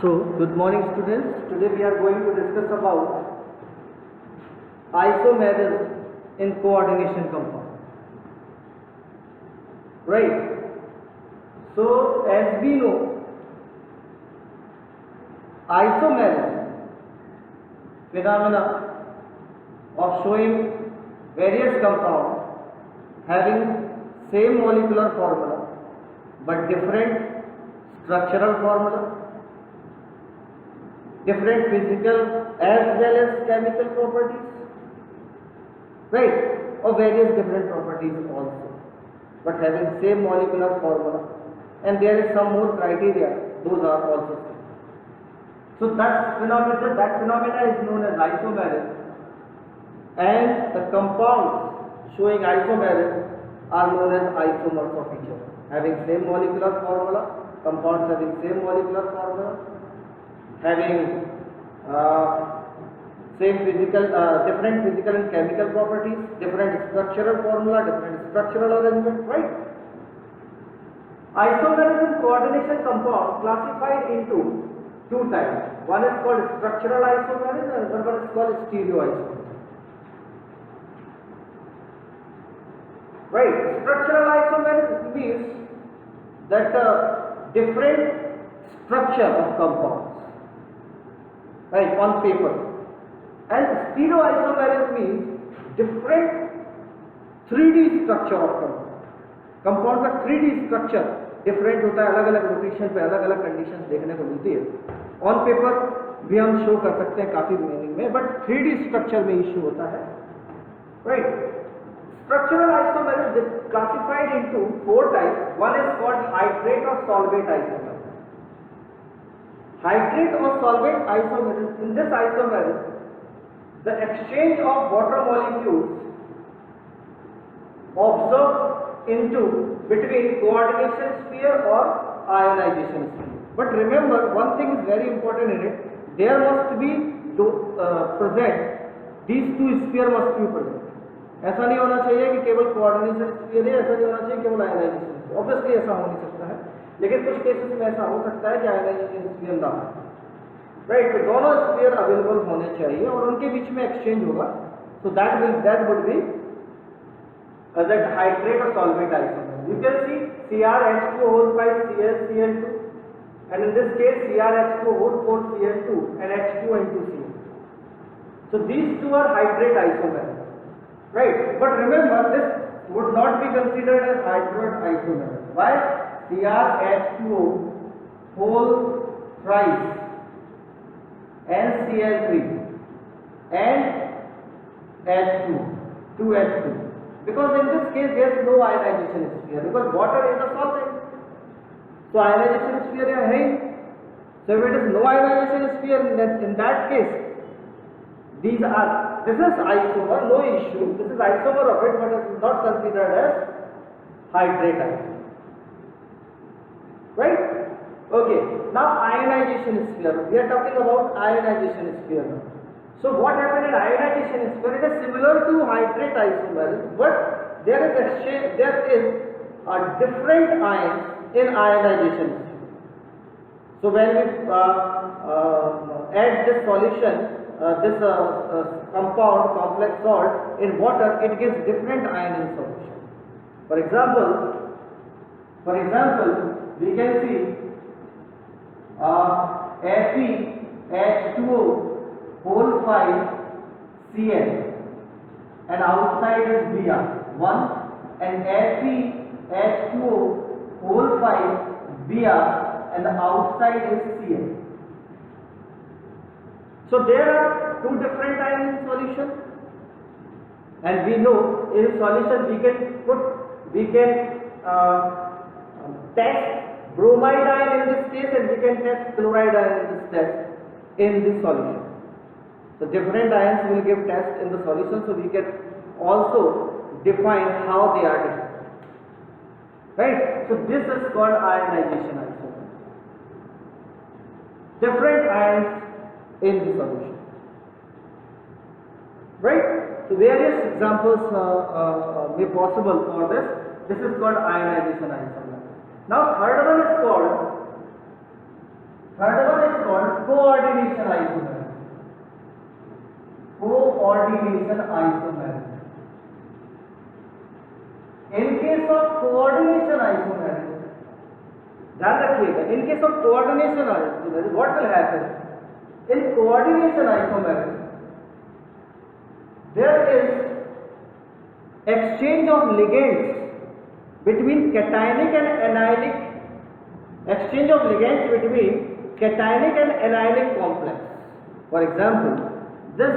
So, good morning students. Today we are going to discuss about isomerism in coordination compound. Right. So, as we know, isomerism phenomena of showing various compounds having same molecular formula but different structural formula, different physical as well as chemical properties, right, or various different properties also, but having same molecular formula, and there is some more criteria, those are also same. So that phenomena is known as isomerism, and the compounds showing isomerism are known as isomers of each other, having same molecular formula, compounds having same molecular formula, having different physical and chemical properties, different structural formula, different structural arrangement, right? Isomerism coordination compound classified into two types. One is called structural isomerism and another one is called stereoisomerism. Right? Structural isomerism means that different structure of compounds, right, on paper, and stereoisomerism means different 3D structure of compound का 3D structure different होता है, अलग अलग rotation पे अलग अलग conditions देखने को मिलती है. ऑन पेपर भी हम शो कर सकते हैं काफी मीनिंग में, बट 3D स्ट्रक्चर में इश्यू होता है, right. Structural isomerism is classified into four types. One is called hydrate or solvate isomerism. Hydrate or solvate isomerism. In this isomerism, the exchange of water molecules observed into between coordination sphere or ionization sphere. But remember, one thing is very important in it. There must be present, these two sphere must be present. ऐसा नहीं होना चाहिए कि केवल coordination sphere है, ऐसा नहीं होना चाहिए केवल आयनाइजेशन स्फीयर. ऑब्वियसली ऐसा हो नहीं सकता है, लेकिन कुछ केसेस में ऐसा हो सकता है कि आयनाइजेशन स्फीयर ना हो, राइट. तो दोनों स्फीयर अवेलेबल होने चाहिए और उनके बीच में एक्सचेंज होगा. So that would be that hydrate or solvate isomer. You can see CrH2O5 ClCl2, and in this case CrH2O4 Cl2 and H2N2Cl. So these two are hydrate isomers, right? But remember, this would not be considered as hydrate isomer. Why? CrH2O whole thrice and Cl3 and H2 2H2. Because in this case there is no ionization sphere, because water is a solvent. So ionization sphere है ही. So if it is no ionization sphere, in that case, this is isomer, no issue. This is isomer of it, but it is not considered as hydrate isomer. Right? Okay. Now ionization sphere. We are talking about ionization sphere now. So what happened in ionization sphere? It is similar to hydrate isomerism, but there is a different ions in ionization sphere. So when we add this solution, this compound complex salt in water, it gives different ion in solution. For example, we can see FeH2O whole 5 Cl, and outside is Br 1, and FeH2O whole 5 Br, and the outside is Cl. So there are two different ions in solution, and we know in solution we can test bromide ion in this case, and we can test chloride ion in this test in this solution. So different ions will give test in the solution, so we can also define how they are different, right? So this is called ionization isomer. Different ions in the solution, right? So various examples may be possible for this. This is called ionization isomer. Now third one is called coordination isomerism. In case of coordination isomerism, ध्यान रखिएगा, in case of coordination isomerism, what will happen? In coordination isomerism, there is exchange of ligands between cationic and anionic, exchange of ligands between cationic and anionic complex. For example, this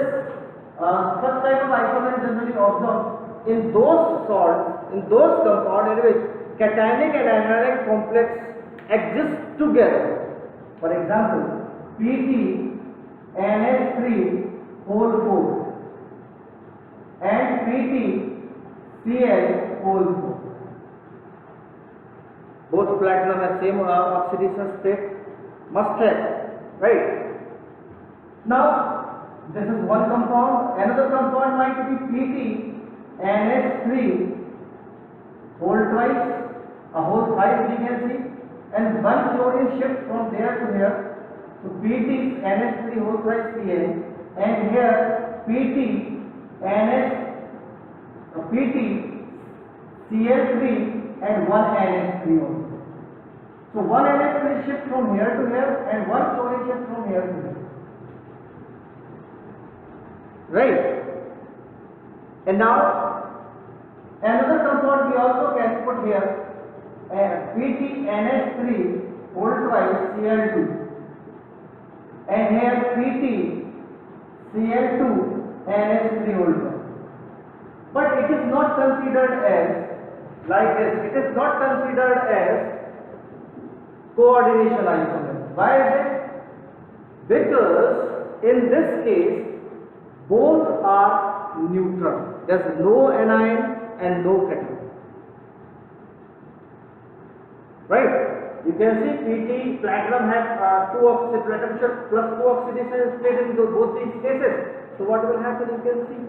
such type of isomerism generally observed in those salts, in those compounds in which cationic and anionic complex exist together. For example, PT NH3 whole 4 and PT Cl whole 4. Both platinum have same oxidation state, must have, right? Now this is one compound. Another compound might be PT NH3 whole twice, a whole thrice we can see, and one chlorine shift from there to here. So PT NH3 whole twice Cl, and here PT Cl3 and one NH3 also. So one NH3 shift from here to here and one chlorine shift from here to here. Right? And now another compound we also can put here, PT NH3 whole twice Cl2, and here PT Cl2 NH3 whole twice. But it is not considered as like this. It is not considered as coordination isomerism. Why is it? Because in this case both are neutral. There is no anion and no cation. Right? You can see PT platinum have platinum plus 2 oxidation state in both these cases. So what will happen? You can see.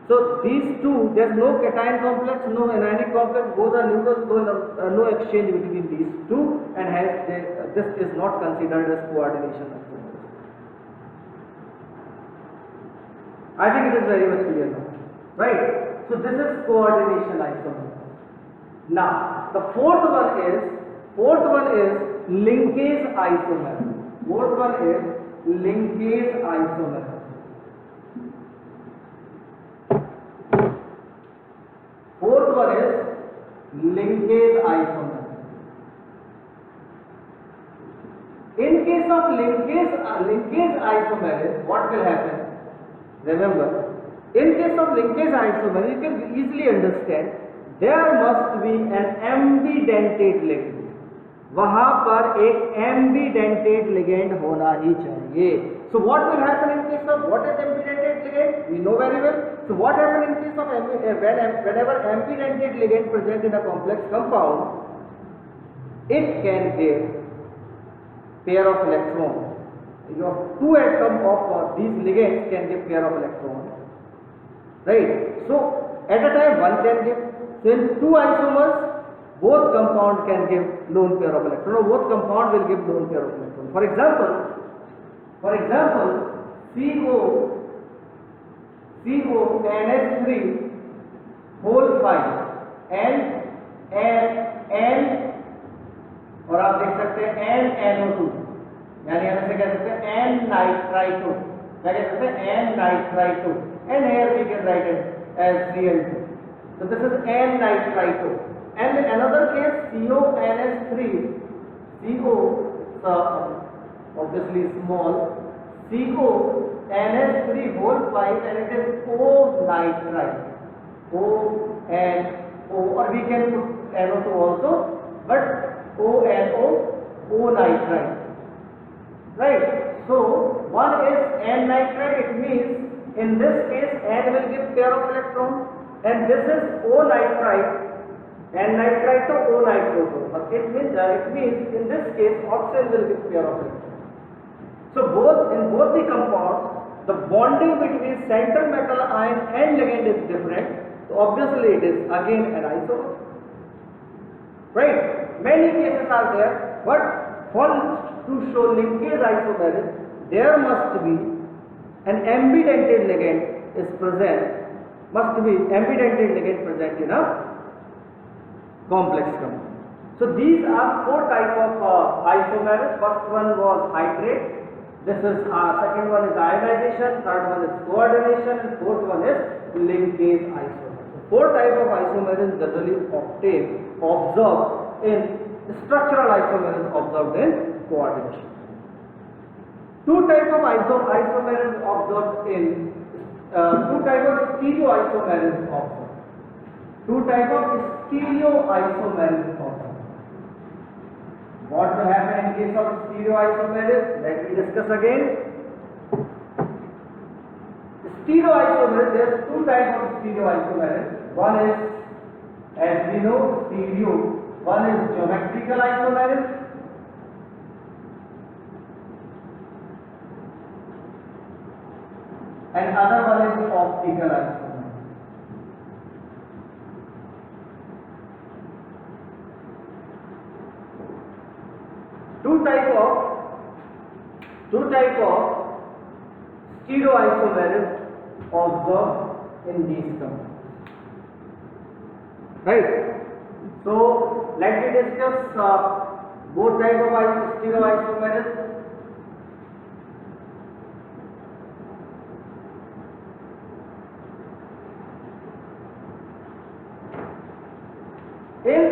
So these two, there is no cation complex, no anionic complex, both are neutral, no exchange between these two, and this is not considered as coordination isomerism. I think it is very much clear now, right? So this is coordination isomerism. Now the fourth one is linkage isomerism. Fourth one is linkage isomerism. Fourth one is linkage isomerism. In case of linkage isomerism, what will happen? Remember, in case of linkage isomerism, you can easily understand there must be an ambidentate ligand. वहां पर एक ambidentate ligand होना ही चाहिए. So what will happen in case of what is ambidentate ligand? We know very well. So what happens in case of whenever ambidentate ligand present in a complex compound, it can give pair of electrons. Your two atoms of these ligands can give pair of electrons, right? So at a time one can give. So in two isomers, both compound can give lone pair of electrons, or both compound will give lone pair of electrons. For example, NH3 whole 5 and और आप देख सकते हैं NO2, यानी हम इसे कह सकते हैं N-nitri2, क्या कह सकते हैं N-nitri2, and here we can write it as Cl2. So this is N-nitri2. And in another case, CONH3, CO, obviously small, CONH3 whole 5, and it is O-nitrite. O-N-O, or we can put NO2 also, but O-N-O, O-nitrite. Right? So one is N-nitrite, it means in this case N will give pair of electrons, and this is O-nitrite. N-nitrite to O-nitrite. It means in this case oxygen will give pair of electrons. So in both the compounds, the bonding between central metal ion and ligand is different. So obviously it is again an isomer. Right? Many cases are there, but to show linkage isomerism, there must be an ambidentate ligand is present, must be ambidentate ligand present in a complex compound. So these are four types of isomers. First one was hydrate. This is second one is ionization. Third one is coordination, and fourth one is linkage isomer. So four types of isomers is generally observed in structural isomers observed in coordination. Two types of isomers observed in two types of stereoisomers observed. Two types of stereoisomers observed. What will happen in case of stereoisomers? Let me discuss again. Stereoisomers, there are two types of stereoisomers. One is, as we know, stereo. One is geometrical isomers. And other one is optical isomer. Two type of stereoisomers observed in these compounds. Right. So let me discuss both type of stereoisomers. In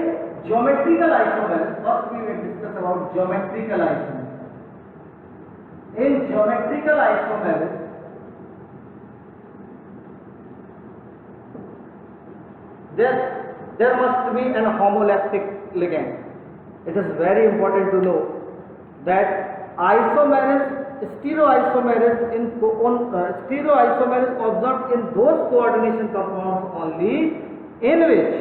geometrical isomers, first we will discuss about geometrical isomers. In geometrical isomers, there must be an homolactic ligand. It is very important to know that stereoisomers observed in those coordination compounds only in which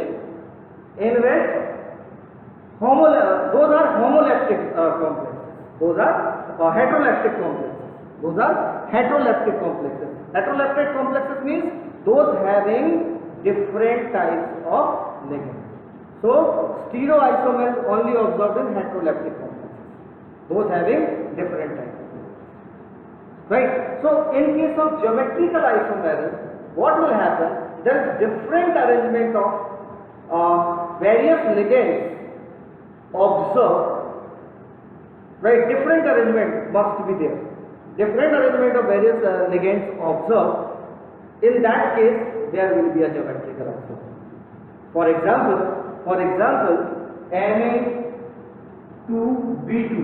those are homolactic complexes. Those are heterolactic complexes. Those are heterolactic complexes. Heterolactic complexes means those having different types of ligands. So stereoisomers only observed in heterolactic complexes. Those having different types. Right. So in case of geometrical isomers, what will happen? There is different arrangement of various ligands observed. Right, different arrangement must be there. Different arrangement of various ligands observed. In that case, there will be a geometrical isomer. For example, Ma2B2.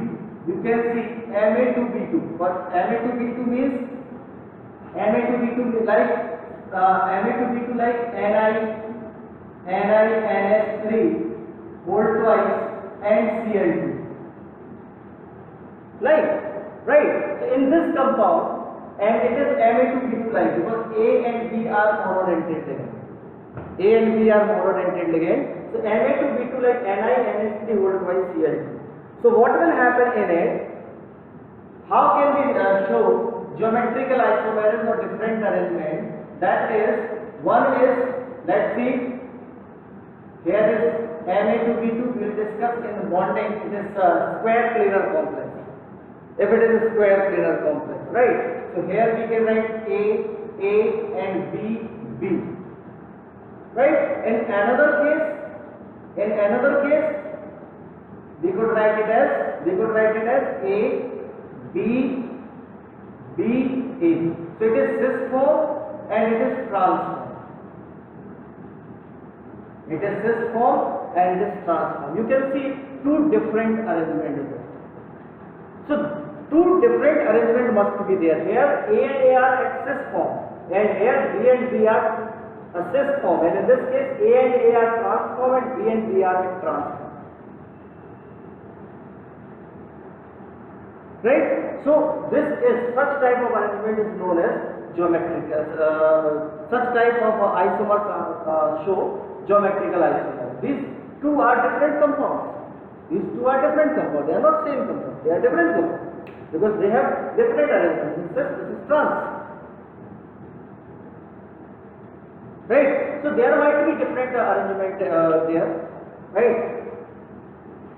You can see Ma2B2. But Ma2B2 means Ma2B2 like NiNS3 whole twice and Cl2. Right. So in this compound, and it is Ma2B2 like, because A and B are monodentate ligand. So Ma2B2 like NiNS3 whole twice Cl2. So what will happen in it? How can we show geometrical isomers or different arrangement? That is, one is, let's see, here is Ma2B2. We will discuss in the bonding. It is a square planar complex. If it is a square planar complex, right? So here we can write A and B. Right? In another case, we could write it as A, B, A. So it is cis form and it is trans form. It is cis form and it is trans form. You can see two different arrangements there. So two different arrangements must be there. Here A and A are at cis form, and here B and B are a cis form. And in this case, A and A are trans form and B and B are at trans form. Right? So this is, such type of arrangement is known as geometrical. Such type of isomers show geometrical isomers. These two are different compounds. They are not same compounds. They are different compounds because they have different arrangements. This is trans. Right? So there might be different arrangement there. Right?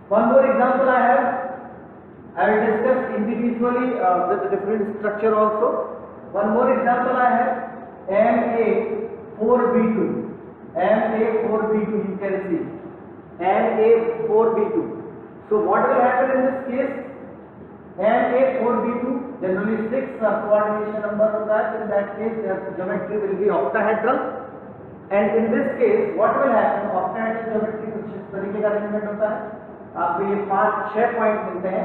One more example I will discuss individually with the different structure also. One more example I have. Ma4b2, Ma4b2, you can see Ma4b2. So what will happen in this case? Ma4b2 generally 6 coordination number होता है, in that case their geometry will be octahedral, and in this case what will happen? Octahedral geometry कुछ इस तरीके का arrangement होता है, आपको ये 5-6 पॉइंट मिलते हैं,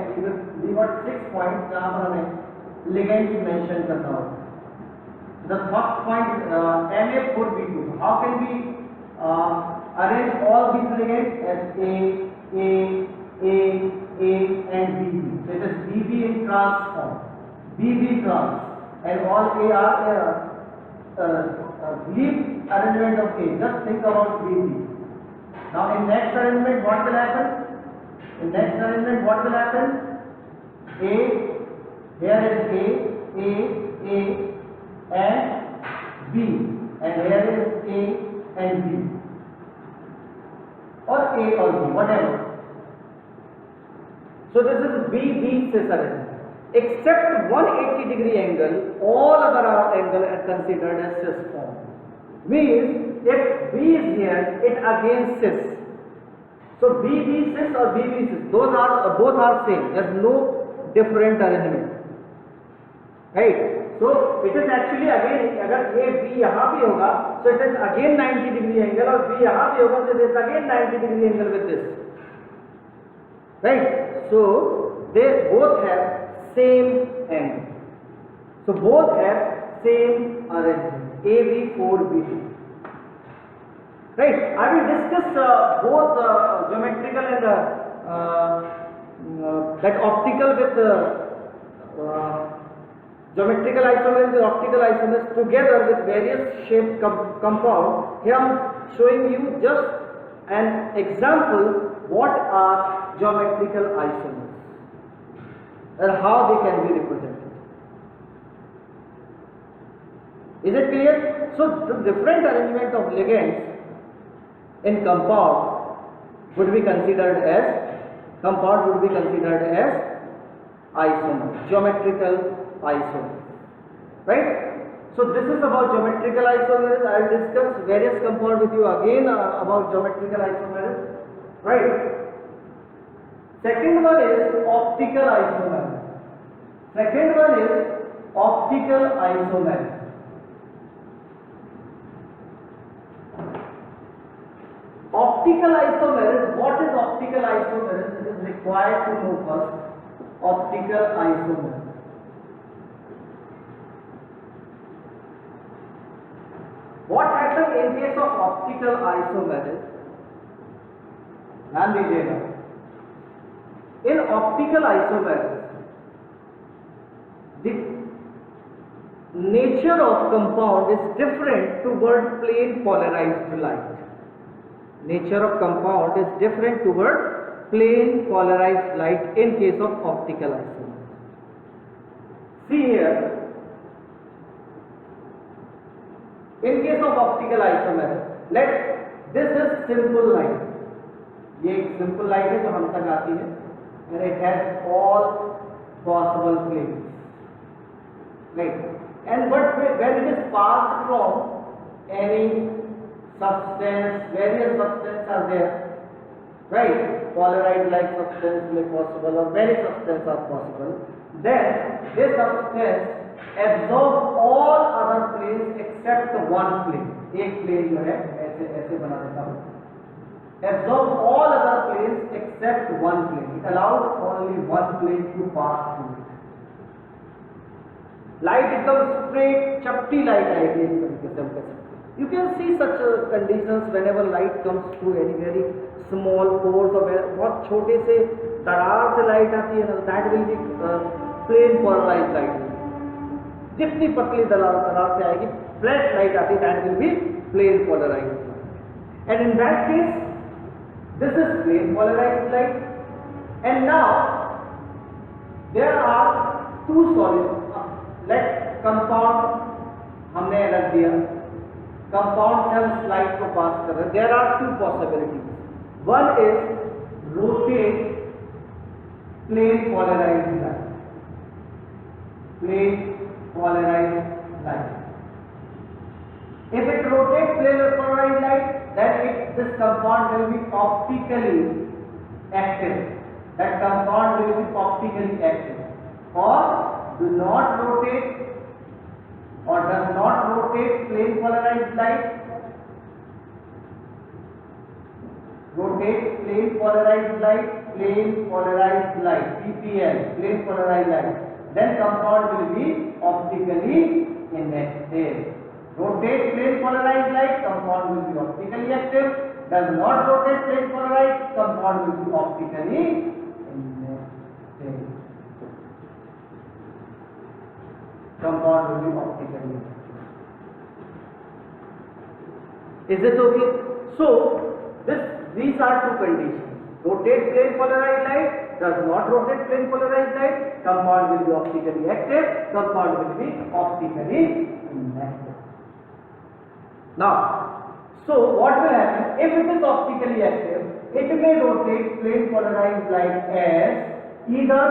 we got 6 पॉइंट जहाँ पर हमें लिगेंड्स मेंशन करना होगा. The first point, Ma4b2. How can we arrange all these ligands as A, and BB? So it is BB in trans form, BB trans, and all A are leaf arrangement of A. Just think about BB. Now in next arrangement, what will happen? In next arrangement, what will happen? A, here is A, and B, and here is A and B, or A or B, whatever. So this is BB cis arrangement. Except 180-degree angle, all other angles are considered as cis form. Means if B is here, it again cis. So BB cis or BB cis, both are same. There's no different arrangement, right? So it is actually again, अगर A B यहाँ भी होगा, so it is again 90-degree angle, और B यहाँ भी होगा, so it is again 90-degree angle with this, right? So they both have same angle. So both have same arrangement, AB4B2. Right? I will discuss both geometrical and that optical with geometrical isomers and optical isomers together with various shaped compound. Here I am showing you just an example what are geometrical isomers and how they can be represented. Is it clear? So the different arrangement of ligands in compound would be considered as isomers, geometrical isomers, right? So this is about geometrical isomers. I will discuss various compounds with you again about geometrical isomers, right? Second one is optical isomers. Optical isomers, what is optical isomers? It is required to know first. Optical isomers. What happens in case of optical isomers? ध्यान दीजिएगा. In optical isomers, the nature of compound is different toward plane polarized light. Nature of compound is different toward plane polarized light in case of optical isomers. See here. In case of optical isomers, this is simple light. ये एक simple light है जो हम तक आती है, and it has all possible planes, right? And but when it is passed from any substance, various substances are there, right? Polarized like substance may possible, or many substances are possible. Then this substance absorb all other planes except one plane. एक plane जो है ऐसे बना देता हूँ. Absorb all other planes except one plane. It allows only one plane to pass through it. Light एकदम straight चपटी light आएगी एक तरीके से हम कह सकते हैं. You can see such conditions whenever light comes through any very small pores or बहुत छोटे से दरार से light आती है ना, that will be plane polarized light. जितनी पतली दरार से आएगी, flat light आती है, that will be plane polarized light. And in that case, this is plane polarized light. And now there are two solids. Let compound हमने रख दिया. Compound cells light को pass कर रहे. There are two possibilities. One is rotate plane polarized light. Plane polarized light. If it rotates plane or polarized light, then this compound will be optically active. That compound will be optically active. Or do not rotate or does not rotate plane polarized light. Rotate plane polarized light, PPL, plane polarized light. Then compound will be optically inactive. Rotate plane polarized light, compound will be optically active. Does not rotate plane polarized, compound will be optically inactive. Compound will be optically inactive. Is it okay? So these are two conditions. Rotate plane polarized light, does not rotate plane polarized light, compound will be optically active, compound will be optically inactive. Now, so what will happen? If it is optically active, it may rotate plane polarized light as either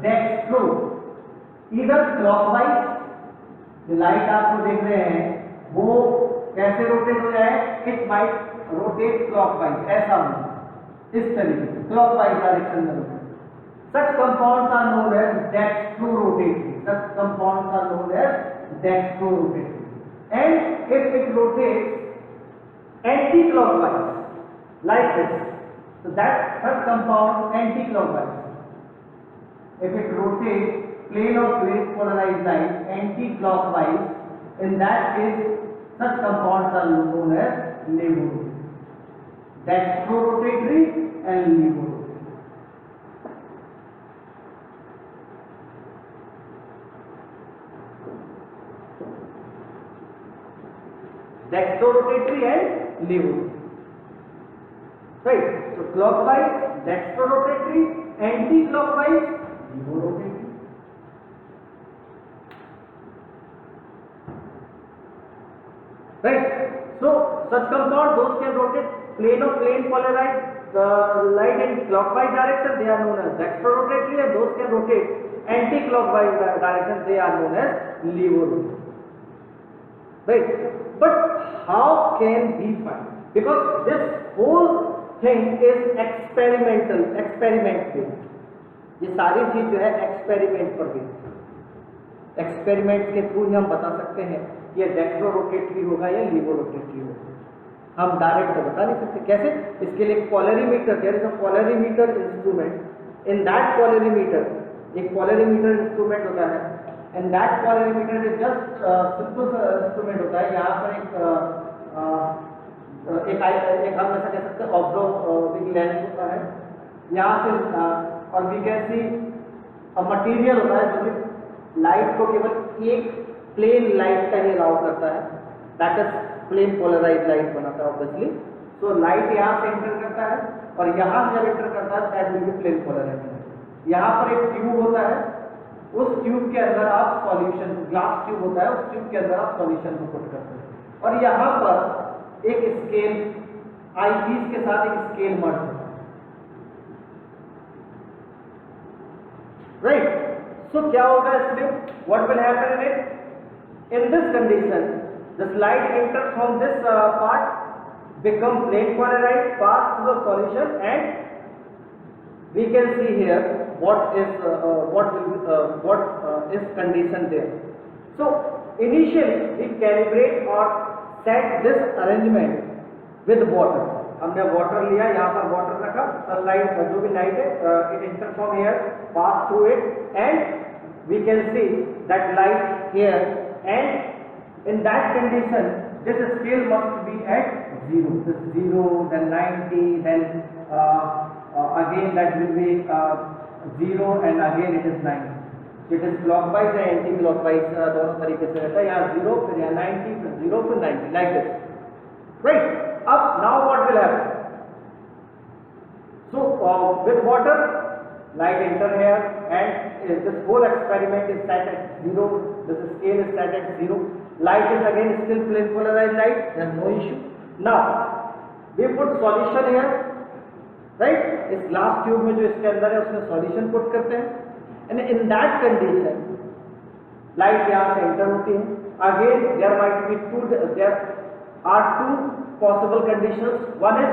dextro, either clockwise, जो light आपको देख रहे हैं वो कैसे rotate हो जाए, it might rotate clockwise, ऐसा हो इस तरीके से क्लॉकवाइज डायरेक्शन में rotate. Such compounds are known as dextro-rotatory. Such compounds are known as dextro-rotatory. And if it rotates anti-clockwise like this, so that such compound anti-clockwise. If it rotates plane of plane polarized light anti-clockwise, in that case such compounds are known as levorotatory. Dextro-rotatory and levorotatory. Dextro-rotatory and levorotatory. Right. So clockwise, dextro-rotatory, anti-clockwise, levorotatory. Right. So such compound, those can rotate plane of plane polarized light in clockwise direction, they are known as dextro-rotatory, and those can rotate anti-clockwise direction, they are known as levorotatory. Right. But how can we find? Because this whole thing is experimental, experiment based. ये सारी चीज जो है experiment पर based, experiment के through ही हम बता सकते हैं ये डेक्स्ट्रो-रोटेटरी होगा या लीवो-रोटेटरी होगा. हम डायरेक्ट तो बता नहीं सकते. कैसे? इसके लिए polarimeter, there is a polarimeter instrument. In that polarimeter, एक पोलरीमीटर इंस्ट्रूमेंट होता है, and that polarimeter is just simple instrument होता है. यहाँ पर एक हम ऐसा कह सकते हैं ऑब्जर्विंग लेंस होता है यहाँ से, और वी कैन सी मटीरियल होता है जो कि लाइट को केवल एक प्लेन लाइट का ही अलाउ करता है. That is plane polarized light बनाता है ऑब्वियसली. सो लाइट यहाँ से एंटर करता है और यहाँ से जब एंटर करता है that will be plane polarized light. यहाँ पर एक ट्यूब होता है, उस ट्यूब के अंदर आप सॉल्यूशन, ग्लास ट्यूब होता है, उस ट्यूब के अंदर आप सॉल्यूशन को पुट करते हैं, और यहाँ पर एक स्केल आई पीस के साथ एक स्केल मर्ज होता है. राइट. सो क्या होगा इसमें? What will happen in it? In this condition this light enter from this part, become plane polarized, pass through the solution, and we can see here what is condition there. So initially we calibrate or set this arrangement with water. हमने water लिया, यहाँ पर water रखा, sunlight जो भी light है it enter from here, pass through it, and we can see that light here, and in that condition this scale must be at 0. This 0, then 90, then again that will be 0, and again it is 90. So it is clockwise and anti-clockwise दोनों तरीके से रहता है. यहाँ 0, फिर यहाँ 90, फिर 0, फिर 90, like this. Right. Up now what will happen? So with water, light enter here, and this whole experiment is set at 0. This scale is set at 0. Light is again still plane polarized light. There is no issue. Now we put solution here, right? इस glass tube में जो इसके अंदर है उसमें solution put करते हैं, and in that condition light यहाँ से एंटर होती है. Again there might be there are two possible conditions. One is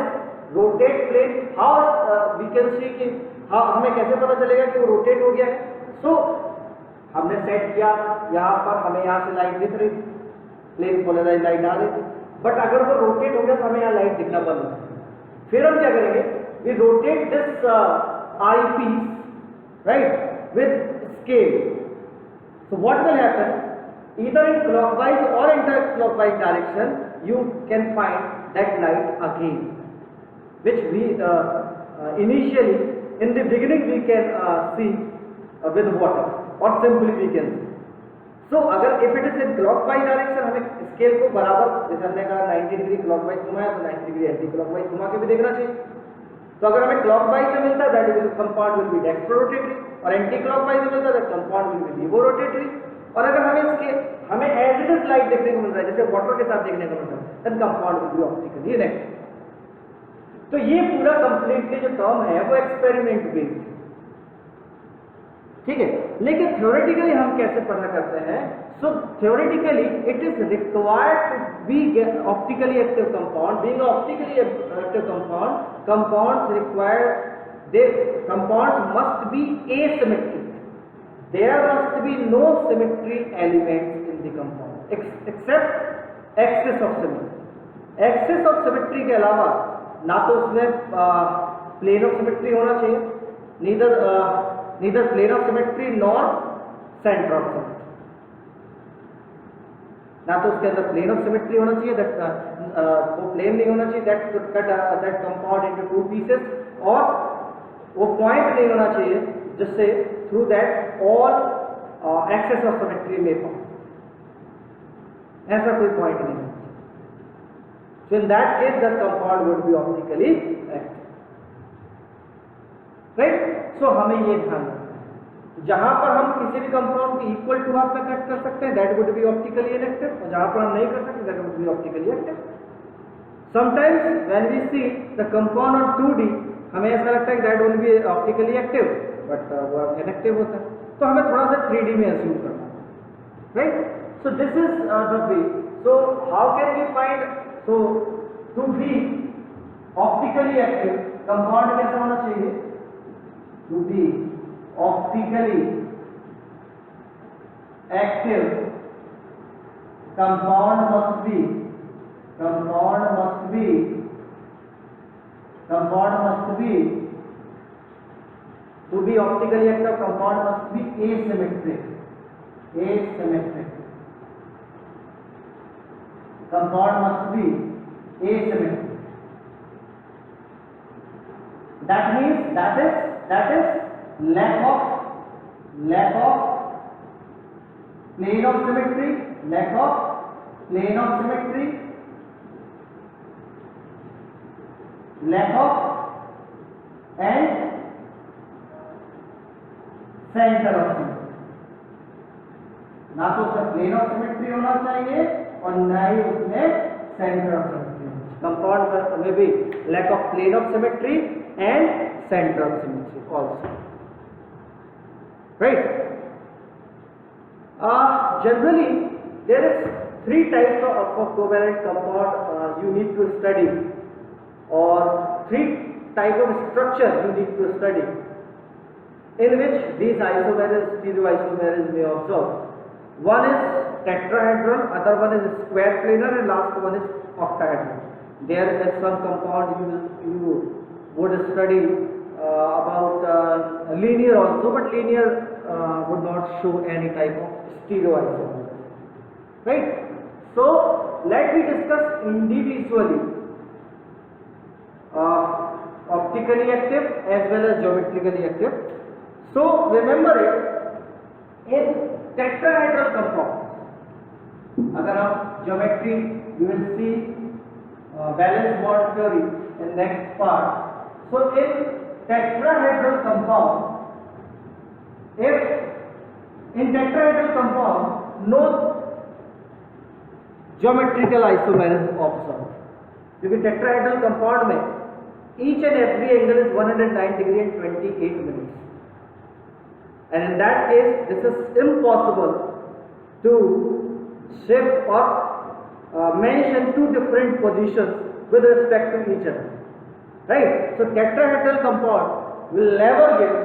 rotate plane. How we can see कि हमें कैसे पता चलेगा कि वो रोटेट हो गया है. सो हमने सेट किया, यहाँ पर हमें यहाँ से लाइट दिख रही थी, प्लेन पोलराइज लाइट आ रही थी, बट अगर वो रोटेट हो गया तो हमें यहाँ लाइट दिखना बंद हो जाएगी. फिर हम क्या करेंगे, we rotate this eyepiece right with scale. So what will happen, either in clockwise or anti-clockwise direction you can find that light again, which we initially in the beginning we can see with water or simply we can see. So अगर if it is in clockwise direction हमें scale को बराबर, जैसे हमने कहा 90 degree clockwise घुमाया तो 90 degree anti clockwise घुमा के भी देखना चाहिए. तो अगर हमें क्लॉकवाइज से मिलता है that will compound will be dextrorotatory, और एंटी क्लॉकवाइज से मिलता है that compound will be laevorotatory. और अगर हमें एज इट इज लाइट देखने को मिल रहा है जैसे वाटर के साथ देखने को मिल रहा है then compound will be optically inactive. तो ये पूरा कंप्लीटली जो टर्म है वो एक्सपेरिमेंट बेस्ड है, ठीक है. लेकिन थ्योरेटिकली हम कैसे पढ़ा करते हैं. So theoretically it is required to be optically active compound. Being optically active compounds require the compounds must be asymmetric. There must be no symmetry elements in the compound except axis of symmetry. Axis of symmetry के अलावा ना तो उसमें plane of symmetry होना चाहिए, neither plane of symmetry nor center of symmetry. ना तो उसके अंदर plane of symmetry होना चाहिए, that वो plane नहीं होना चाहिए that could cut that compound into two pieces, और वो point नहीं होना चाहिए जिससे through that all axis of symmetry may pass. ऐसा कोई point नहीं है. So in that case that compound would be optically active, right? So हमें ये ध्यान रखना है, जहां पर हम किसी भी कंपाउंड को इक्वल टू हाफ में कट कर सकते हैं that would be optically inactive, और जहां पर हम नहीं कर सकते that would be optically active. Sometimes when we see the compound on 2D हमें ऐसा लगता है कि that will be optically active, but वो इनएक्टिव होता है. तो हमें थोड़ा सा 3D में अज्यूम करना है, right. So this is the way. So how can we find, so to be optically active compound कैसा होना चाहिए. To be optically active compound must be to be optically active compound must be asymmetric. Compound must be asymmetric. That means that is lack of plane of symmetry, and centre of symmetry. ना तो उसमें plane of symmetry होना चाहिए और ना ही उसमें centre of symmetry. Compound में भी lack of plane of symmetry and centre of symmetry also, right. Generally there is 3 types of covalent compound you need to study, or 3 type of structure you need to study in which these isomers, stereoisomers may observe. One is tetrahedral, other one is square planar, and last one is octahedral. There is some compound you would study about linear also, but linear would not show any type of stereoisomers, right? So let me discuss individually optically active as well as geometrically active. So remember it, in tetrahedral compound, अगर आप geometry you will see valence bond theory in next part. So in tetrahedral compound, if in tetrahedral compound no geometrical isomer is observed, क्योंकि tetrahedral compound में each and every angle is 109 degree and 28 minutes. And in that case, this is impossible to shift or mention two different positions with respect to each other, right? So tetrahedral compound will never give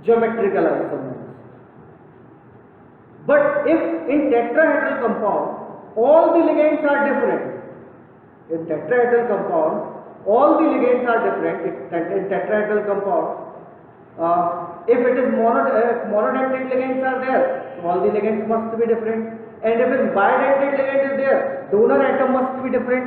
geometrical isomers. But if in tetrahedral compound all the ligands are different, in tetrahedral compounds all the ligands are different. In tetrahedral compound, if it is monodentate ligands are there, so all the ligands must be different. And if it's bidentate ligand is there, donor atom must be different,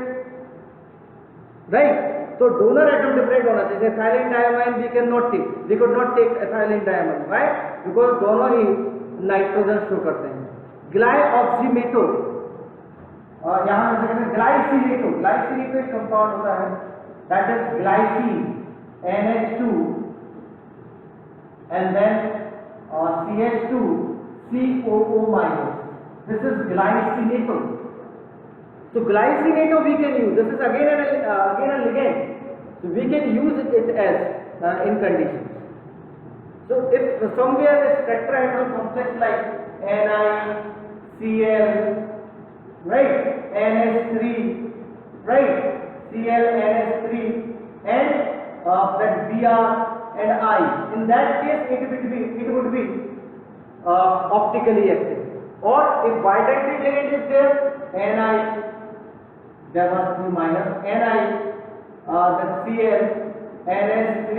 right? So donor atom different होना चाहिए. Ethylene diamine we cannot take. We could not take ethylene diamine. Why? Because दोनों ही nitrogen show करते हैं. ग्लाइऑक्सीमेटो, यहाँ से कहते हैं glycinato. Glycinato एक कंपाउंड होता है, that is glycine NH2 and then CH2 COO minus. This is glycineto. So glycineto we can use. This is again a ligand. So we can use it as in conditions. So if somewhere this tetrahedral complex like NiCl, right, NH3, right, ClNH3 and that Br and I. In that case, it would be optically active. Or if bidentate ligand is there, Ni, there must be minus Ni, then Cl, NH3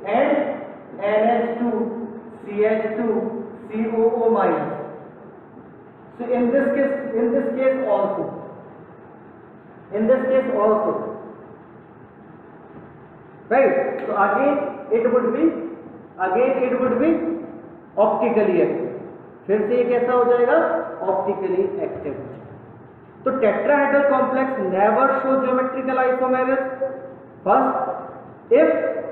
and NH2, CH2, COO minus. So in this case also. Right. So again it would be optically active. फिर से ये कैसा हो जाएगा? Optically active. तो tetrahedral complex never show geometrical isomerism. First, if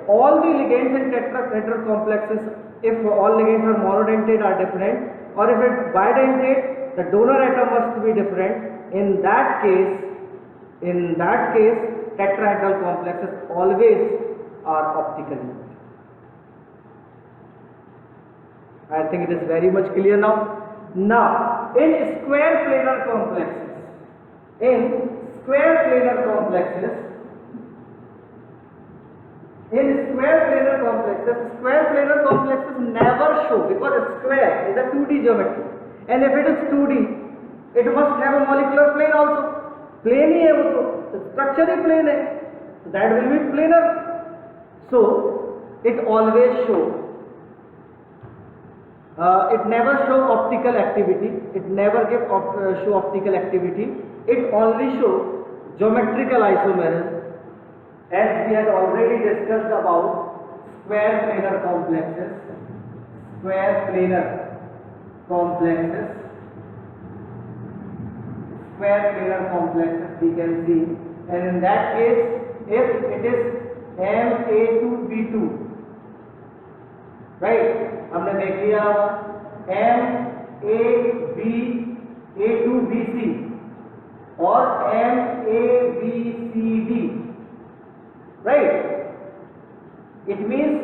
all the ligands in tetrahedral complexes, if all ligands are monodentate are different, or if it's bidentate, the donor atom must be different. In that case, tetrahedral complexes always are optically active. I think it is very much clear now. Now, in square planar complexes, square planar complexes never show, because a square is a 2D geometry, and if it is 2D, it must have a molecular plane also. Plane ही है वो तो, structure ही plane है, so that will be planar. So it always show. It never show optical activity. It never show optical activity. It only show geometrical isomerism, as we had already discussed about square planar complexes. Square planar complexes we can see, and in that case, if it is Ma2B2, right? हमने देख लिया A2BC और MABCD, right? It means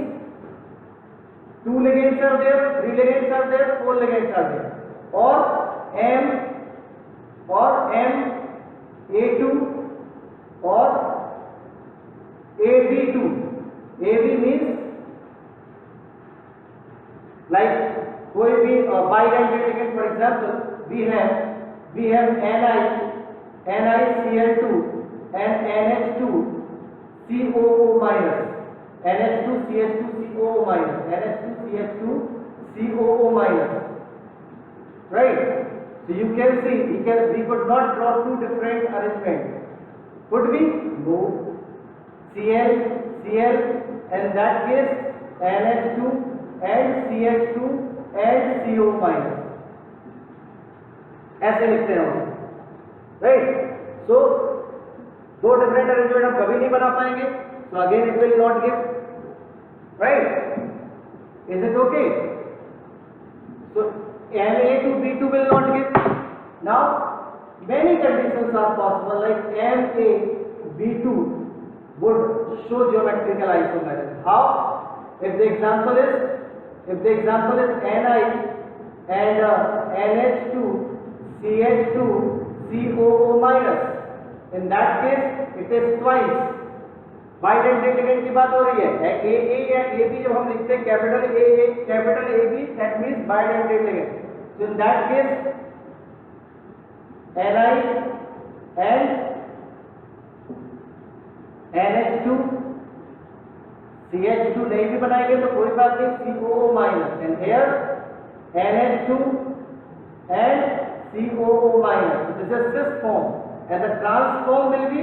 2 ligands are there, 3 ligands are there, 4 ligands are there, or MA2 or AB2. AB means like कोई भी bidentate ligand, for example, we have NiCl2 and NH2 COO minus, NH2CH2COO minus, right? So you can see we could not draw two different arrangements. Could we? No. Cl, and that case NH2 and CH2 and CO minus, ऐसे लिखते हैं हम, right? So दो different arrangement हम कभी नहीं बना पाएंगे, so again it will not give, right? Is it okay? So Ma2B2 will not give. Now many conditions are possible, like MaB2 would show geometrical isomerism. How? If the example is Ni and NH2 CH2 COO minus. In that case it is twice. Bidentate ligand की बात हो रही है। AA या AB जब हम लिखते हैं capital AA capital AB that means bidentate ligand. So in that case Ni and NH2 CH2 नहीं भी बनाएंगे तो कोई बात नहीं, COO minus and here NH2 and COO minus. So this is cis form and the trans form will be,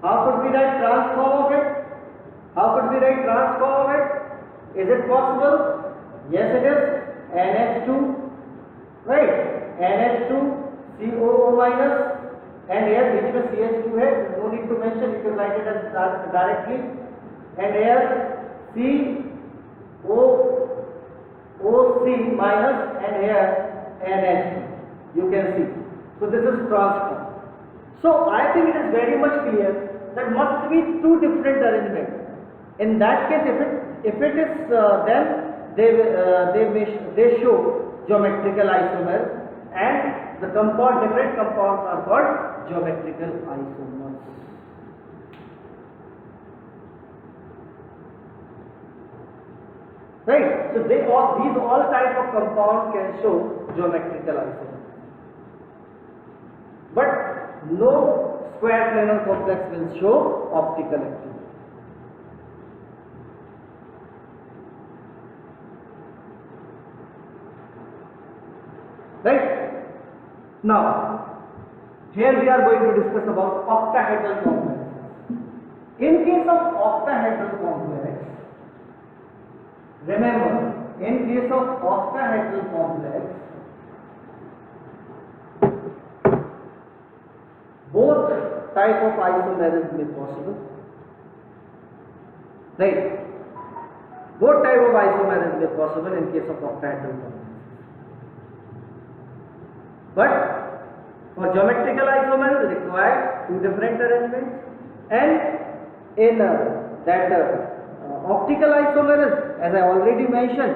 how could we write transform of it? How could we write transform of it? Is it possible? Yes it is. NH2, right? NH2 COO minus and here बीच में CH2 है, no need to mention, you can write it as directly, and here COOC minus and here NH2, you can see. So this is transform. So I think it is very much clear that must be two different arrangements. In that case, if it is then they show geometrical isomers, and the different compounds are called geometrical isomers. Right? So these all type of compound can show geometrical isomers, but no square planar complex will show optical activity. Right? Now, here we are going to discuss about octahedral complexes. In case of octahedral complex, remember, in case of octahedral complex, both type of isomerism is possible. Right? Both type of isomerism is possible in case of octahedral complex. But for geometrical isomers required two different arrangements, and in optical isomers, as I already mentioned,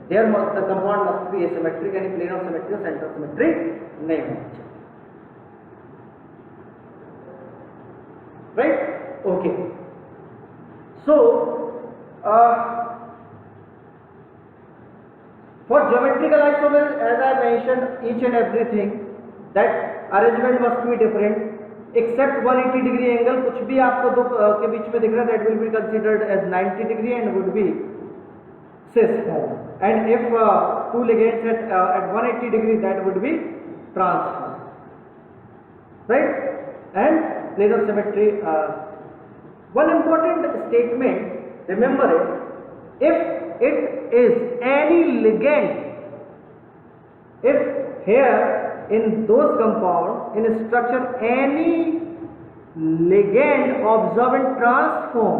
there the compound must be asymmetric, any plane of symmetry or center of symmetry nahi hona chahiye. Right? Okay. So for geometrical isomers, as I mentioned, each and everything, that arrangement must be different, except 180 degree angle. कुछ भी आपको दो के बीच में दिख रहा है, that will be considered as 90 degree and would be cis form. And if two ligands at 180 degree, that would be trans form. Right? And plane of symmetry. One important statement, remember it, if it is any ligand, if here in those compounds in structure any ligand observe and transform,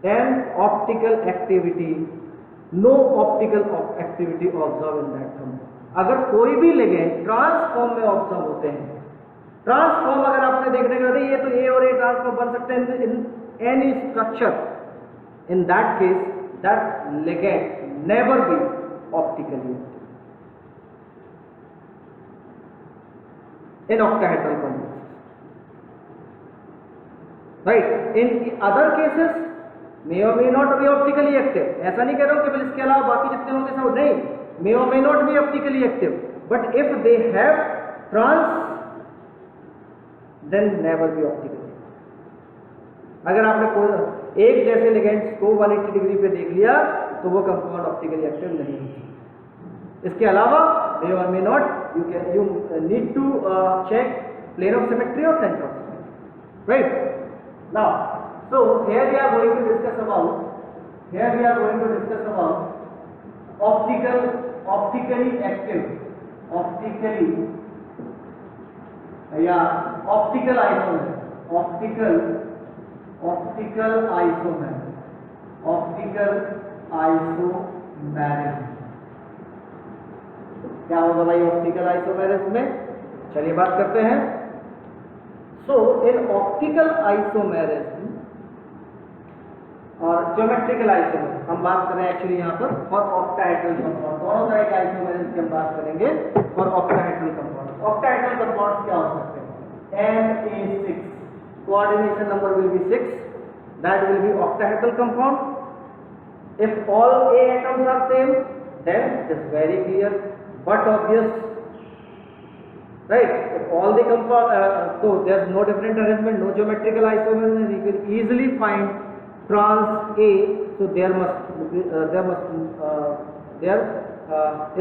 then optical activity, no optical activity observed in that compound. अगर कोई भी ligand transform में observe होते हैं, transform अगर आपने देखने के बाद ये तो ए और ए ट्रांसफॉर्म बन सकते हैं in any structure, in that case that ligand never be optically active in octahedral complexes. Right? In other cases may or may not be optically active. ऐसा नहीं कह रहा हूं कि इसके अलावा बाकी जितने होंगे सब नहीं, may or may not be optically active, but if they have trans, then never be optically active. अगर आपने कोई एक जैसे लिगेंड्स को 180 डिग्री पे देख लिया तो वो कंपाउंड ऑप्टिकली एक्टिव नहीं होती. इसके अलावा may or may not, you need to check plane of symmetry or centre of symmetry. Right? Now so here we are going to discuss about optically active या ऑप्टिकल आइसोमेर, ऑप्टिकल आइसोमेरिज्म. क्या होगा भाई optical isomerism में? चलिए बात करते हैं. सो in optical isomerism और ज्योमेट्रिकल आइसोमेरिज्म, हम बात कर रहे हैं एक्चुअली यहाँ पर फॉर ऑक्टाहेड्रल कंपाउंड, दोनों तरह के आइसोमेरिज्म की हम बात करेंगे for octahedral compound. Octahedral compounds क्या हो सकते हैं? Na6, coordination number will be 6, that will be octahedral compound. If all A atoms are same, then it is very clear but obvious, right? If all the compound, so there is no different arrangement, no geometrical isomerism, we will easily find trans A, so there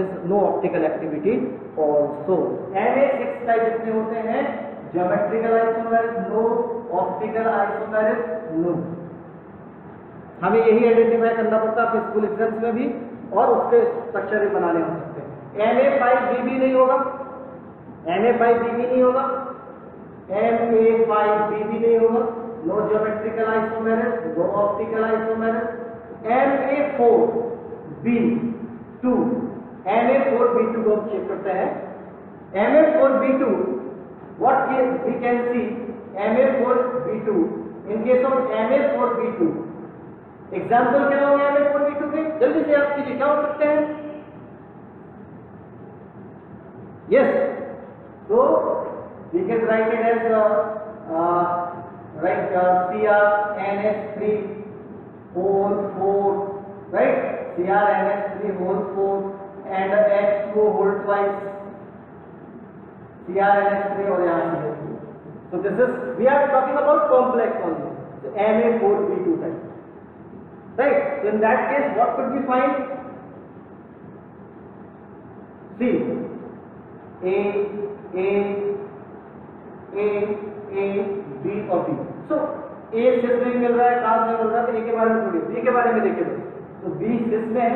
is no optical activity also. Na6 type जितने होते हैं, geometrical isomerism no, optical isomerism no. हमें यही identify करना पड़ता है आपके school exams में भी, और उसके स्ट्रक्चर भी बनाने हो सकते हैं। Na5B नहीं होगा, Na5B नहीं होगा, Ma5B नहीं होगा, no geometrical isomerism, no optical isomerism. Ma4B2, Ma4B2 को चेक करते हैं। Ma4B2, what we can see, Ma4B2, in case of Ma4B2, example क्या हो गया Ma4B2 के? जल्दी से आप कीजिए, क्या हो सकते हैं? Yes, so we can write it as CrNS3 whole 4, right? CrNS3 whole 4 and H2O whole twice. CrNS3 और यहाँ CH2. So this is, we are talking about complex only. So Ma4B2 type, right? So in that case, what could we find? See, A, B और B. So A सिस में मिल रहा है, trans में मिल रहा है, तो A के बारे में छोड़िए, B के बारे में देखिए बस। तो B सिस में है,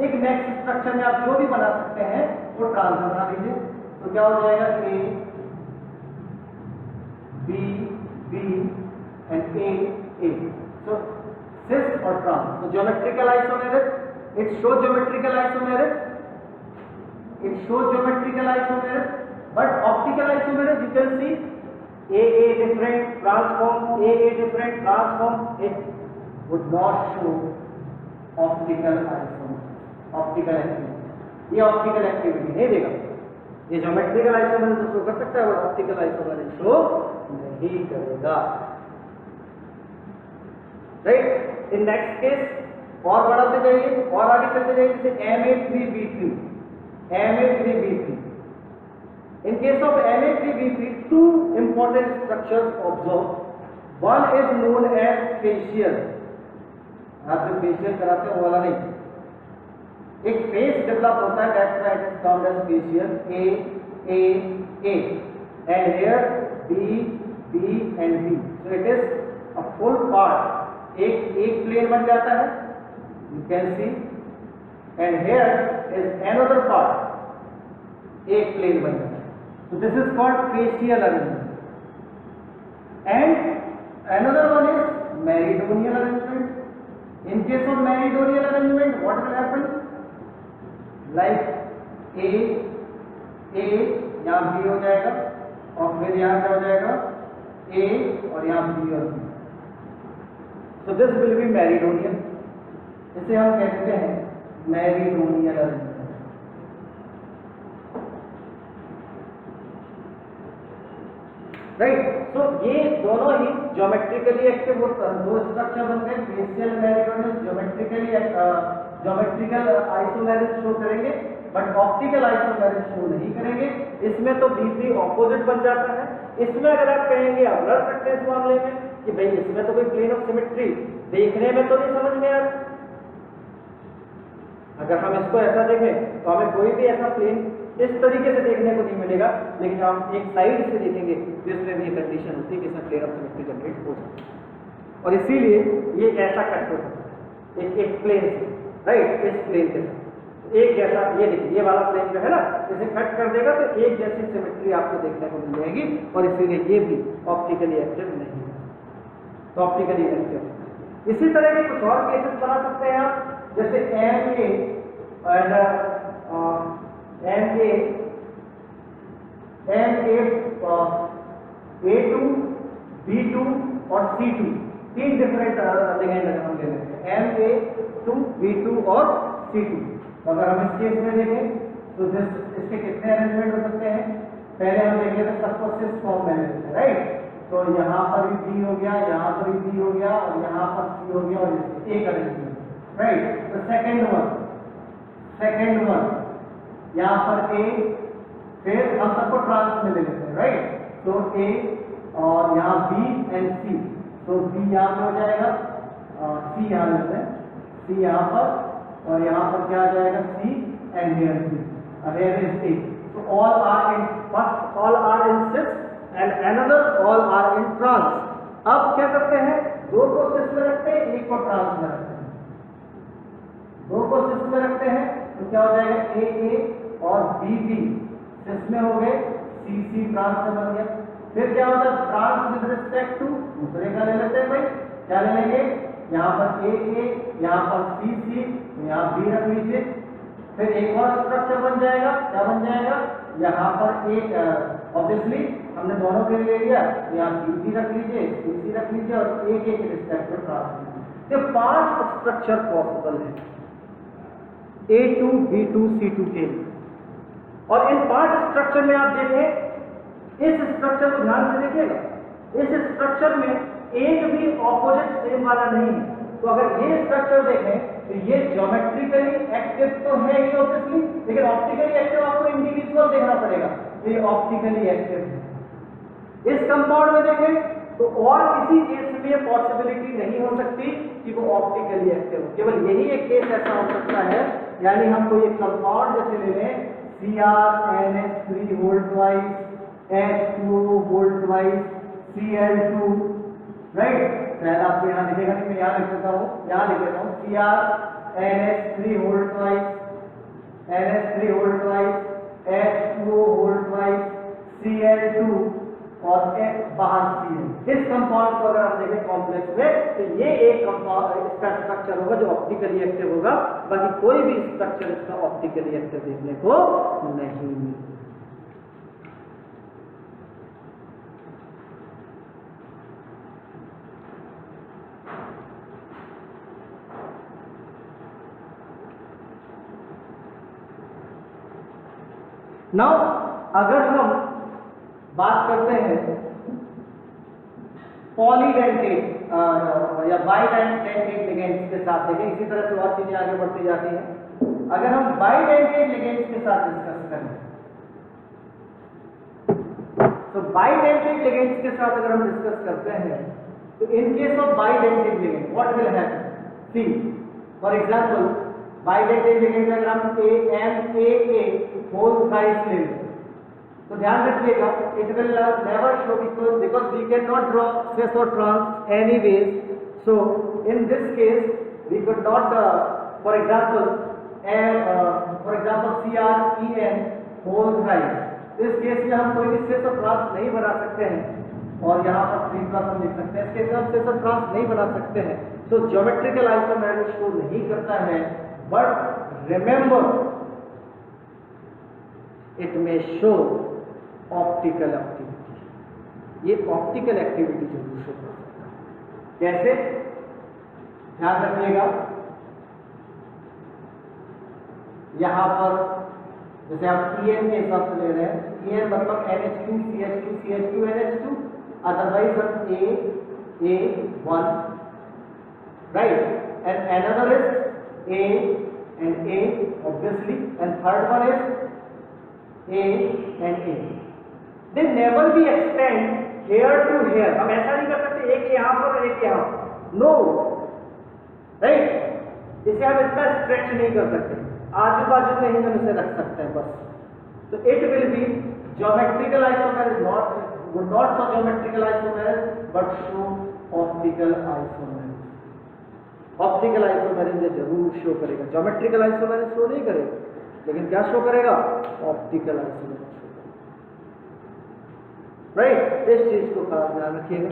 एक नेक्स्ट स्ट्रक्चर में आप जो भी बना सकते हैं वो ट्रांस बना लीजिए। तो क्या हो जाएगा? A, B and A. So cis और trans. So geometrical isomerism, it shows geometrical isomerism. It shows geometrical isomerism, but optical isomerism you can see AA different transform, AA different transform. It would not show optical isomerism, optical activity. ये optical activity नहीं देगा। ये geometrical isomerism तो show कर सकता है, but optical isomerism show नहीं करेगा। राइट? इन नेक्स्ट केस और बढ़ाते जाइए और आगे चलते जाइए, जैसे Ma3B3, Ma3B3। In case of Ma3B3, two important structures observed. One is known as facial. आप जो फेशियल कराते हैं वो वाला नहीं, एक फेस डेवलप होता है, that's why it is termed as facial. A and here B and B. So it is a full part. एक प्लेन बन जाता है, you can see, and here is another part, एक प्लेन बन जाता है। So this is called facial arrangement. And another one is meridional arrangement. In case of meridional arrangement, what will happen? Like A यहाँ B हो जाएगा और फिर यहाँ क्या हो जाएगा? A और यहाँ B और B. So this will be meridional. इसे हम कहते हैं meridional arrangement. राइट? सो ये दोनों ही ज्योमेट्रिकली एक्टिव दो स्ट्रक्चर बनते हैं, facial meridional geometrical isomerism show करेंगे, बट ऑप्टिकल आइसोमेरिज्म शो नहीं करेंगे। इसमें तो B3 ऑपोजिट बन जाता है। इसमें अगर आप कहेंगे, आप लड़ सकते हैं इस मामले में कि भाई इसमें तो कोई प्लेन ऑफ सिमेट्री देखने में तो नहीं समझ में आ रहा। अगर हम इसको ऐसा देखें तो हमें कोई भी ऐसा प्लेन इस तरीके से देखने को नहीं मिलेगा, लेकिन हम एक साइड से देखेंगे तो इसमें भी एक कंडीशन होती है कि इसमें प्लेन ऑफ सिमेट्री जनरेट हो सकती है, और इसीलिए ये ऐसा कट हो सकता है एक प्लेन से, राइट? इस प्लेन के साथ एक जैसा, ये देखिए ये वाला प्लेन जो है ना, इसे कट कर देगा तो एक जैसी सिमेट्री आपको देखने को मिल जाएगी, और इसीलिए ये भी ऑप्टिकली एक्टिव नहीं है, तो ऑप्टिकली एक्टिव। इसी तरह के कुछ और केसेस बना सकते हैं आप, जैसे A2, B2 और C2, तीन डिफरेंट लिगेंड हम ले लेते हैं। टू B2 और C2। तो अगर हम इस केस में देखें तो इसके कितने अरेंजमेंट हो सकते हैं? पहले हम देख लेते हैं सबकोसिस फॉर्म में लेते हैं, राइट। तो यहाँ पर भी B हो गया, यहाँ पर भी B हो गया और यहाँ पर C हो गया और एक अरेंजमेंट, राइट। तो सेकेंड वन यहाँ पर A, फिर हम सबको ट्रांस में ले लेते हैं, राइट। तो A और यहाँ B एंड C, तो B यहाँ पे हो जाएगा, C यहाँ लेते हैं, C यहाँ पर और यहाँ पर क्या आ जाएगा C and here B, here is A। So all are in first, all are in cis and another all are in trans। अब क्या करते हैं, दो को cis में रखते हैं, एक को ट्रांस में रखते हैं। दो को cis में रखते हैं तो क्या हो जाएगा AA और BB cis में हो गए, CC ट्रांस में बन गया। फिर क्या होता है, ट्रांस विद रिस्पेक्ट टू दूसरे का ले लेते हैं भाई, क्या ले लेंगे, यहाँ पर AA, यहाँ पर CC, यहाँ B रख लीजिए। फिर एक और स्ट्रक्चर बन जाएगा, क्या बन जाएगा, यहाँ पर एक ऑब्वियसली हमने दोनों के ले लिया, यहाँ BB रख लीजिए, CC रख लीजिए और एक रिस्पेक्ट टू ट्रांस। ये 5 स्ट्रक्चर पॉसिबल है A2 B2 C2 के लिए। और इन 5 स्ट्रक्चर में आप देखें, इस स्ट्रक्चर को ध्यान से देखिएगा, इस स्ट्रक्चर में एक भी ऑपोजिट सेम वाला नहीं है। तो अगर ये स्ट्रक्चर देखें तो ये ज्योमेट्रिकली एक्टिव तो है ही ऑब्वियसली, लेकिन ऑप्टिकली एक्टिव आपको इंडिविजुअल देखना पड़ेगा, तो ये ऑप्टिकली एक्टिव है। इस कंपाउंड में देखें तो और किसी केस में पॉसिबिलिटी नहीं हो सकती कि वो ऑप्टिकली एक्टिव हो, केवल यही एक केस ऐसा हो सकता है। यानी हम कोई एक कंपाउंड जैसे ले लें CrNH3 whole twice, H2O whole twice, Cl2, right. शायद आपको यहाँ लिखेगा नहीं, मैं यहाँ लिख देता हूँ, यहाँ लिख देता हूँ CrNH3 whole twice, NH3 whole twice, H2O whole twice, Cl2 और बाहर Cl। इस कंपाउंड को अगर आप देखें कॉम्प्लेक्स में तो ये एक कंपाउंड, इसका स्ट्रक्चर होगा जो ऑप्टिकली एक्टिव होगा, बाकी कोई भी स्ट्रक्चर इसका ऑप्टिकली एक्टिव देखने को नहीं। नाउ अगर हम बात करते हैं पॉलीडेंटेट या बाइडेंटेट लिगेंड्स के साथ, देखें इसी तरह से और चीजें आगे बढ़ती जाती हैं। अगर हम बाइडेंटेट लिगेंड्स के साथ डिस्कस करें तो बाइडेंटेट लिगेंड्स के साथ अगर हम डिस्कस करते हैं तो in case of bidentate ligand what will happen, see for example bidentate ligand में अगर हम AMAA होल थ्राइस ले लें तो ध्यान रखिएगा, it will never show because we can not draw cis or trans anyways, so in this case we could not for example CREN whole thrice, इस case में हम कोई भी cis और trans नहीं बना सकते हैं और यहाँ पर 3+ हम लिख सकते हैं। इस केस में हम cis और trans नहीं बना सकते हैं, तो ज्योमेट्रिकल आइसोमेरिज्म शो नहीं करता है, but remember it may show optical activity. ये ऑप्टिकल एक्टिविटी जरूर शो कर सकता है। कैसे, ध्यान रखिएगा, यहां पर जैसे आप EN के हिसाब से ले रहे हैं, EN मतलब NH2 CH2 CH2 NH2, otherwise हम A1, right, and another is A and A obviously, and third one is A and A. They never be extend here to here। हम ऐसा नहीं कर सकते एक यहाँ पर और एक यहाँ पर, नो, राइट। इसे हम इतना स्ट्रेच नहीं कर सकते, आजू बाजू में ही हम इसे रख सकते हैं बस। तो it will be geometrical isomerism, not for geometrical isomerism but show optical isomerism. Optical isomerism जरूर शो करेगा, ज्योमेट्रिकल आइसोमेरिज्म शो नहीं करेगा, लेकिन क्या शो करेगा, ऑप्टिकल आइसोमेरिज्म, राइट। इस चीज को खास ध्यान रखिएगा।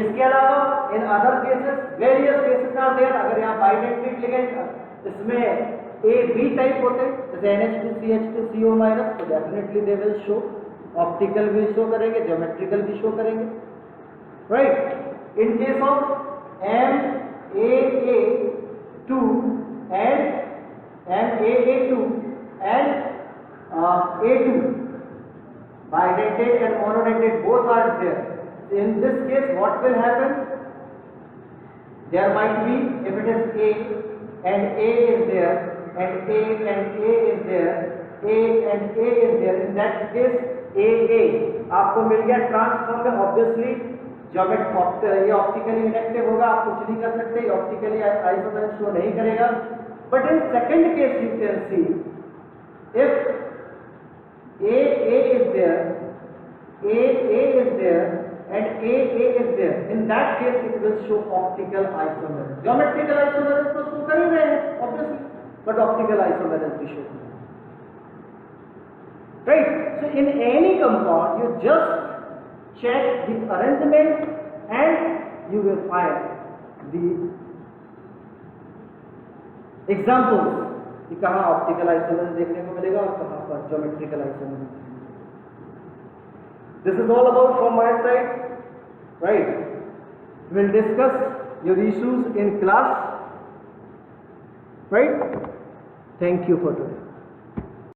इसके अलावा in other cases various cases are there. अगर यहाँ बाइडेंटेट लिगेंड इसमें AB टाइप होते हैं जैसे NH2 CH2 CO-, तो definitely they will show, optical भी शो करेंगे, ज्योमेट्रिकल भी शो करेंगे, right. In case of MAA 2 and MAA2 and A2. Bidentate and monodentate both are there. In this case, what will happen? There might be, if it is A and A is there, and A and A is there, A and A is there, in that case AA आपको मिल गया transform में. Obviously ये optically inactive होगा, आप कुछ नहीं कर सकते, ऑप्टिकली आइसोमर शो नहीं करेगा. But in second case you can see if AA is there, AA is there and AA is there, in that case it will show optical isomerism. Geometrical isomerism तो show कर ही रहे हैं obviously, but optical isomerism भी show करेंगे. Right? So in any compound you just check the arrangement and you will find the examples कि कहाँ optical isomerism देखने को मिलेगा और कहाँ पर geometrical isomerism. This is all about from my side, right? We'll discuss your issues in class, right? Thank you for today.